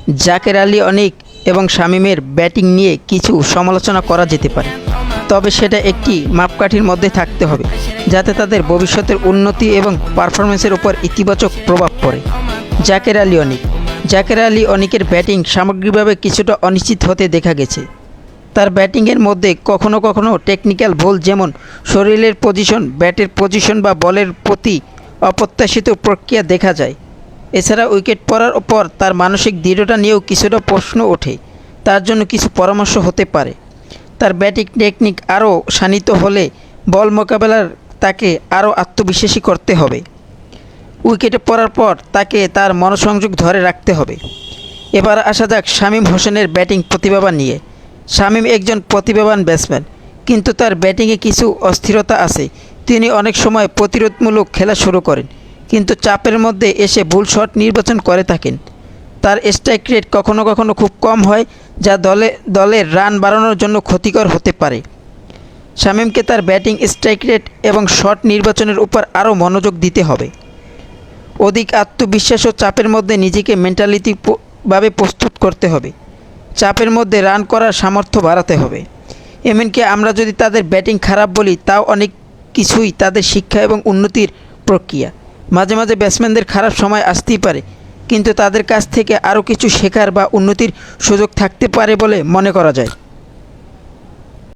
জাকের আলী অনিক এবং শামীমের ব্যাটিং নিয়ে কিছু সমালোচনা করা যেতে পারে, তবে সেটা একটি মাপকাঠির মধ্যে থাকতে হবে যাতে তাদের ভবিষ্যতের উন্নতি এবং পারফরমেন্সের উপর ইতিবাচক প্রভাব পড়ে। জাকের আলী অনিকের ব্যাটিং সামগ্রিকভাবে কিছুটা অনিশ্চিত হতে দেখা গেছে। তার ব্যাটিংয়ের মধ্যে কখনো কখনো টেকনিক্যাল ভুল, যেমন শরীরের পজিশন, ব্যাটের পজিশন বা বলের প্রতি অপ্রত্যাশিত প্রক্রিয়া দেখা যায়। এছাড়া উইকেট পড়ার পর তার মানসিক দৃঢ়তা নিয়েও কিছুটা প্রশ্ন ওঠে। তার জন্য কিছু পরামর্শ হতে পারে। তার ব্যাটিং টেকনিক আরও শানিত হলে বল মোকাবেলার তাকে আরও আত্মবিশ্বাসী করতে হবে। উইকেটে পড়ার পর তাকে তার মনোসংযোগ ধরে রাখতে হবে। এবার আসা যাক শামীম হোসেনের ব্যাটিং প্রতিভাবান নিয়ে। শামীম একজন প্রতিভাবান ব্যাটসম্যান, কিন্তু তার ব্যাটিংয়ে কিছু অস্থিরতা আছে। তিনি অনেক সময় প্রতিরোধমূলক খেলা শুরু করেন, কিন্তু চাপের মধ্যে এসে ভুল শট নির্বাচন করে থাকেন। তার স্ট্রাইক রেট কখনো কখনো খুব কম হয়, যা দলের রান বাড়ানোর জন্য ক্ষতিকর হতে পারে। শামীমকে তার ব্যাটিং, স্ট্রাইক রেট এবং শট নির্বাচনের উপর আরও মনোযোগ দিতে হবে। অধিক আত্মবিশ্বাস ও চাপের মধ্যে নিজেকে মেন্টালিটিভাবে প্রস্তুত করতে হবে। চাপের মধ্যে রান করার সামর্থ্য বাড়াতে হবে। এমনকি আমরা যদি তাদের ব্যাটিং খারাপ বলি, তাও অনেক কিছুই তাদের শিক্ষা এবং উন্নতির প্রক্রিয়া। মাঝে মাঝে ব্যাটসম্যানদের খারাপ সময় আসতেই পারে, কিন্তু তাদের কাছ থেকে আরও কিছু শেখার বা উন্নতির সুযোগ থাকতে পারে বলে মনে করা যায়।